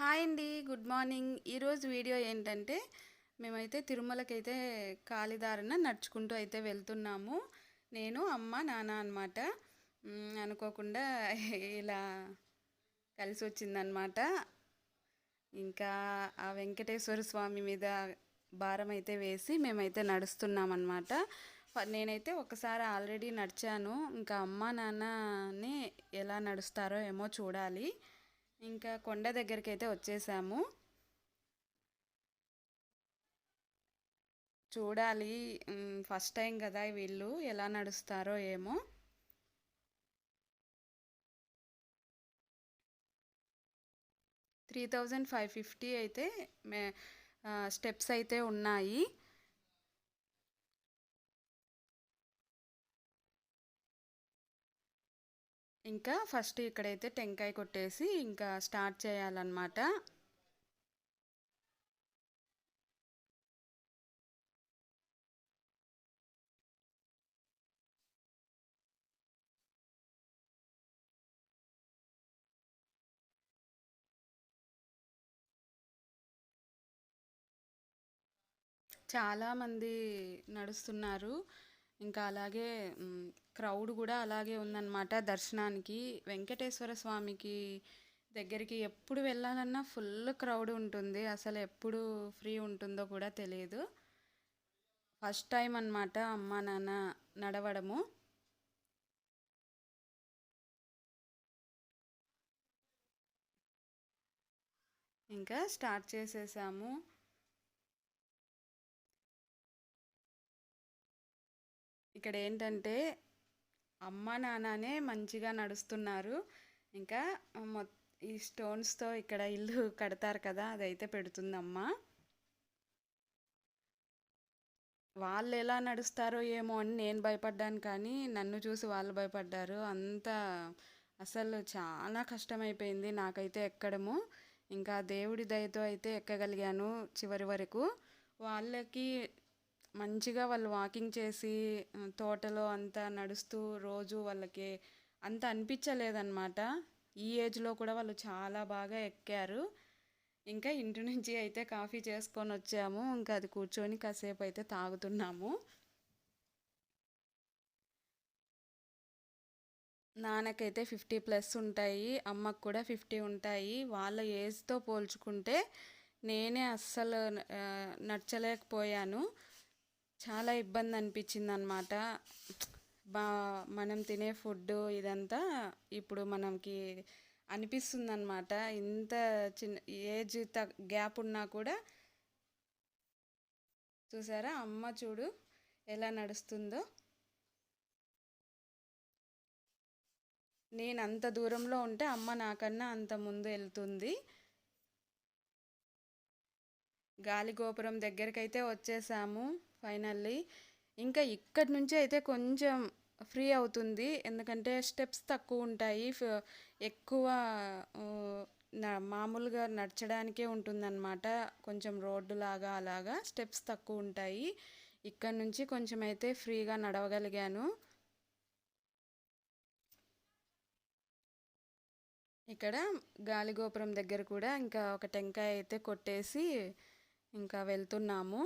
Hi అండి. Good morning. ఈరోజు video ఏంటంటే మేమైతే తిరుమలకైతే కాలిదారిన నడుచుకుంటూ అయితే వెళ్తున్నాము. నేను, అమ్మ, నాన్న అనమాట. అనుకోకుండా ఇలా కలిసి వచ్చిందనమాట. ఇంకా ఆ వెంకటేశ్వర స్వామి మీద భారం అయితే వేసి మేమైతే నడుస్తున్నామన్నమాట. నేనైతే ఒకసారి ఆల్రెడీ నడిచాను. ఇంకా అమ్మ నాన్నని ఎలా నడుస్తారో ఏమో చూడాలి. ఇంకా కొండ దగ్గరికి అయితే వచ్చేసాము. చూడాలి. ఫస్ట్ టైం కదా వీళ్ళు ఎలా నడుస్తారో ఏమో. 3550 అయితే మే స్టెప్స్ అయితే ఉన్నాయి. ఇంకా ఫస్ట్ ఇక్కడైతే టెంకాయ కొట్టేసి ఇంకా స్టార్ట్ చేయాలన్నమాట. చాలామంది నడుస్తున్నారు. ఇంకా అలాగే క్రౌడ్ కూడా అలాగే ఉందన్నమాట. దర్శనానికి వెంకటేశ్వర స్వామికి దగ్గరికి ఎప్పుడు వెళ్ళాలన్నా ఫుల్ క్రౌడ్ ఉంటుంది. అసలు ఎప్పుడు ఫ్రీ ఉంటుందో కూడా తెలియదు. ఫస్ట్ టైం అన్నమాట అమ్మ నాన్న నడవడము. ఇంకా స్టార్ట్ చేసేసాము. ఇక్కడ ఏంటంటే అమ్మ నాన్ననే మంచిగా నడుస్తున్నారు. ఇంకా మొ ఈ స్టోన్స్తో ఇక్కడ ఇల్లు కడతారు కదా, అదైతే పెడుతుందమ్మ. వాళ్ళు ఎలా నడుస్తారో ఏమో అని నేను భయపడ్డాను, కానీ నన్ను చూసి వాళ్ళు భయపడ్డారు. అంత అసలు చాలా కష్టమైపోయింది నాకైతే ఎక్కడము. ఇంకా దేవుడి దయతో అయితే ఎక్కగలిగాను చివరి వరకు. వాళ్ళకి మంచిగా వాళ్ళు వాకింగ్ చేసి తోటలో అంతా నడుస్తూ రోజు వాళ్ళకి అంత అనిపించలేదన్నమాట. ఈ ఏజ్లో కూడా వాళ్ళు చాలా బాగా ఎక్కారు. ఇంకా ఇంటి నుంచి అయితే కాఫీ చేసుకొని వచ్చాము. ఇంకా అది కూర్చొని కాసేపు అయితే తాగుతున్నాము. నాన్నకైతే 50+ ఉంటాయి, అమ్మకు కూడా 50 ఉంటాయి. వాళ్ళ ఏజ్తో పోల్చుకుంటే నేనే అస్సలు నడచలేకపోయాను. చాలా ఇబ్బంది అనిపించింది అనమాట. బా మనం తినే ఫుడ్ ఇదంతా ఇప్పుడు మనకి అనిపిస్తుంది అనమాట. ఇంత చిన్న ఏజ్ గ్యాప్ ఉన్నా కూడా. చూసారా అమ్మ చూడు ఎలా నడుస్తుందో. నేను అంత దూరంలో ఉంటే అమ్మ నాకన్నా అంత ముందు వెళ్తుంది. గాలిగోపురం దగ్గరకైతే వచ్చేసాము ఫైనల్లీ. ఇంకా ఇక్కడి నుంచి అయితే కొంచెం ఫ్రీ అవుతుంది, ఎందుకంటే స్టెప్స్ తక్కువ ఉంటాయి. ఎక్కువ మామూలుగా నడచడానికే ఉంటుందన్నమాట. కొంచెం రోడ్డు లాగా అలాగా స్టెప్స్ తక్కువ ఉంటాయి. ఇక్కడ నుంచి కొంచెం అయితే ఫ్రీగా నడవగలిగాను. ఇక్కడ గాలిగోపురం దగ్గర కూడా ఇంకా ఒక టెంకాయ అయితే కొట్టేసి ఇంకా వెళ్తున్నాము.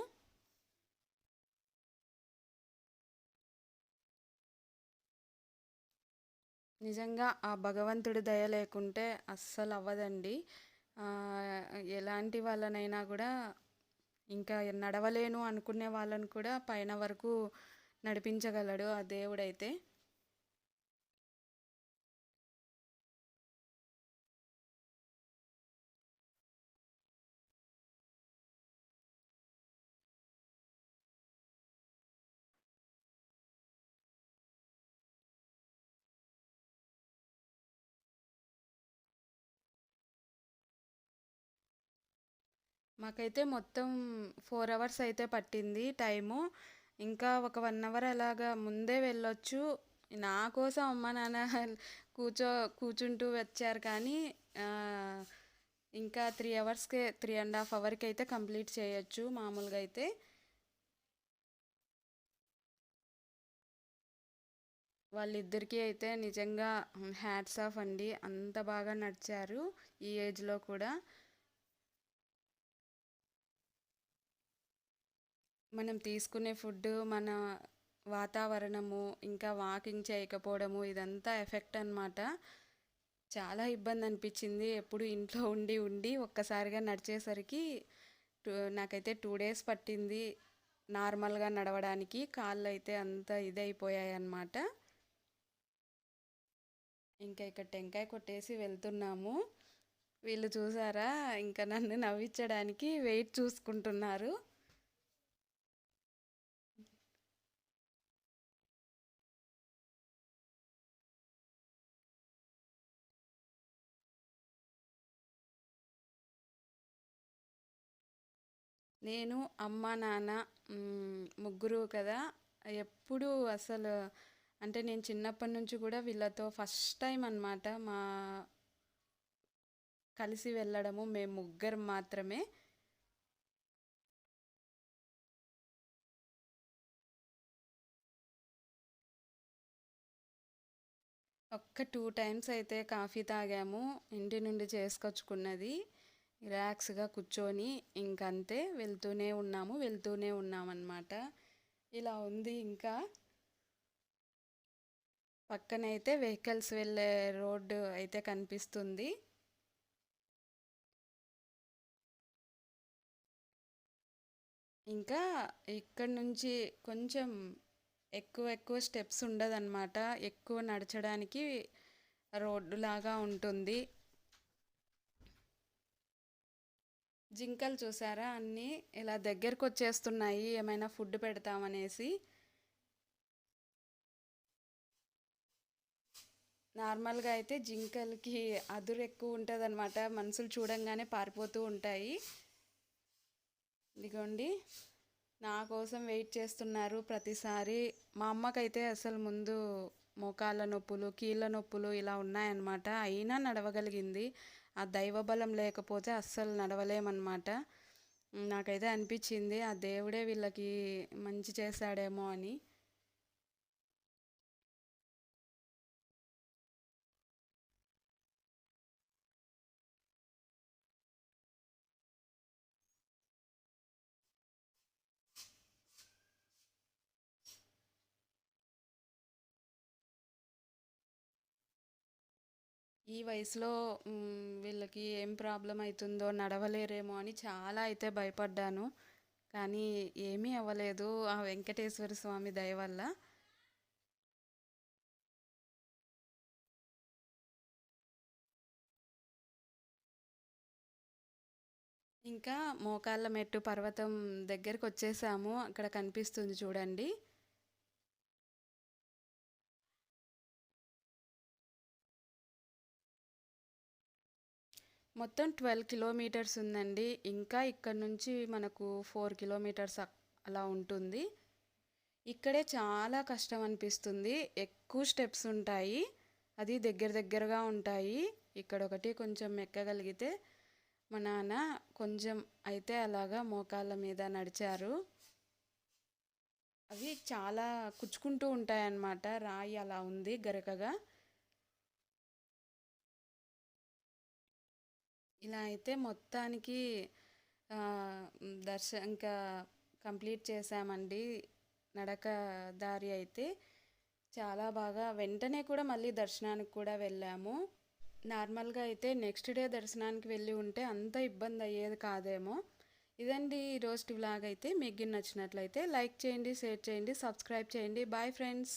నిజంగా ఆ భగవంతుడి దయ లేకుంటే అస్సలు అవ్వదండి. ఎలాంటి వాళ్ళనైనా కూడా ఇంకా నడవలేను అనుకునే వాళ్ళని కూడా పైన వరకు నడిపించగలడు ఆ దేవుడైతే. మాకైతే మొత్తం 4 అవర్స్ అయితే పట్టింది టైము. ఇంకా ఒక 1 అవర్ అలాగా ముందే వెళ్ళొచ్చు. నా కోసం అమ్మ నాన్న కూర్చో కూర్చుంటూ వచ్చారు, కానీ ఇంకా 3 అవర్స్కే 3.5 అవర్కి అయితే కంప్లీట్ చేయొచ్చు మామూలుగా అయితే. వాళ్ళిద్దరికీ అయితే నిజంగా హ్యాట్స్ ఆఫ్ అండి. అంత బాగా నడిచారు ఈ ఏజ్లో కూడా. మనం తీసుకునే ఫుడ్డు, మన వాతావరణము, ఇంకా వాకింగ్ చేయకపోవడము ఇదంతా ఎఫెక్ట్ అనమాట. చాలా ఇబ్బంది అనిపించింది. ఎప్పుడు ఇంట్లో ఉండి ఉండి ఒక్కసారిగా నడిచేసరికి నాకైతే 2 డేస్ పట్టింది నార్మల్గా నడవడానికి. కాళ్ళు అయితే అంత ఇదైపోయాయి అన్నమాట. ఇంకా ఇక్కడ టెంకాయ కొట్టేసి వెళ్తున్నాము. వీళ్ళు చూసారా, ఇంకా నన్ను నవ్వించడానికి వెయిట్ చూసుకుంటున్నారు. నేను, అమ్మ, నాన్న, ముగ్గురు కదా. ఎప్పుడు అసలు అంటే నేను చిన్నప్పటి నుంచి కూడా వీళ్ళతో ఫస్ట్ టైం అన్నమాట మా కలిసి వెళ్ళడము. మేము ముగ్గురం మాత్రమే. ఒక్క 2 టైమ్స్ అయితే కాఫీ తాగాము. ఇంటి నుండి చేసుకొచ్చుకున్నది. రిలాక్స్గా కూర్చొని ఇంకంతే వెళ్తూనే ఉన్నామన్నమాట. ఇలా ఉంది. ఇంకా పక్కనైతే వెహికల్స్ వెళ్ళే రోడ్డు అయితే కనిపిస్తుంది. ఇంకా ఇక్కడ నుంచి కొంచెం ఎక్కువ ఎక్కువ స్టెప్స్ ఉండదన్నమాట. ఎక్కువ నడచడానికి రోడ్డు లాగా ఉంటుంది. జింకలు చూసారా, అన్నీ ఇలా దగ్గరకు వచ్చేస్తున్నాయి ఏమైనా ఫుడ్ పెడతామనేసి. నార్మల్గా అయితే జింకలకి అదురు ఎక్కువ ఉంటుంది అనమాట. మనుషులు చూడంగానే పారిపోతూ ఉంటాయి. ఇదిగోండి, నా కోసం వెయిట్ చేస్తున్నారు ప్రతిసారి. మా అమ్మకైతే అసలు ముందు మోకాళ్ళ నొప్పులు, కీళ్ళ నొప్పులు ఇలా ఉన్నాయన్నమాట. అయినా నడవగలిగింది. ఆ దైవబలం లేకపోతే అస్సలు నడవలేమన్నమాట. నాకైతే అనిపించింది ఆ దేవుడే వీళ్ళకి మంచి చేశాడేమో అని. ఈ వయసులో వీళ్ళకి ఏం ప్రాబ్లం అవుతుందో, నడవలేరేమో అని చాలా అయితే భయపడ్డాను. కానీ ఏమీ అవ్వలేదు ఆ వెంకటేశ్వర స్వామి దయ వల్ల. ఇంకా మోకాళ్ళ మెట్టు పర్వతం దగ్గరికి వచ్చేసాము. అక్కడ కనిపిస్తుంది చూడండి. మొత్తం 12 కిలోమీటర్స్ ఉందండి. ఇంకా ఇక్కడ నుంచి మనకు 4 కిలోమీటర్స్ అలా ఉంటుంది. ఇక్కడే చాలా కష్టం అనిపిస్తుంది. ఎక్కువ స్టెప్స్ ఉంటాయి. అది దగ్గర దగ్గరగా ఉంటాయి. ఇక్కడ ఒకటి కొంచెం ఎక్కగలిగితే, మా నాన్న కొంచెం అయితే అలాగా మోకాళ్ళ మీద నడిచారు. అవి చాలా కుచ్చుకుంటూ ఉంటాయన్నమాట. రాయి అలా ఉంది గరకగా. ఇలా అయితే మొత్తానికి ఇంకా కంప్లీట్ చేసామండి నడక దారి అయితే. చాలా బాగా వెంటనే కూడా మళ్ళీ దర్శనానికి కూడా వెళ్ళాము. నార్మల్గా అయితే నెక్స్ట్ డే దర్శనానికి వెళ్ళి ఉంటే అంత ఇబ్బంది అయ్యేది కాదేమో. ఇదండి ఈరోజు వ్లాగ్ అయితే. మీకు నచ్చినట్లయితే లైక్ చేయండి, షేర్ చేయండి, సబ్స్క్రైబ్ చేయండి. Bye friends.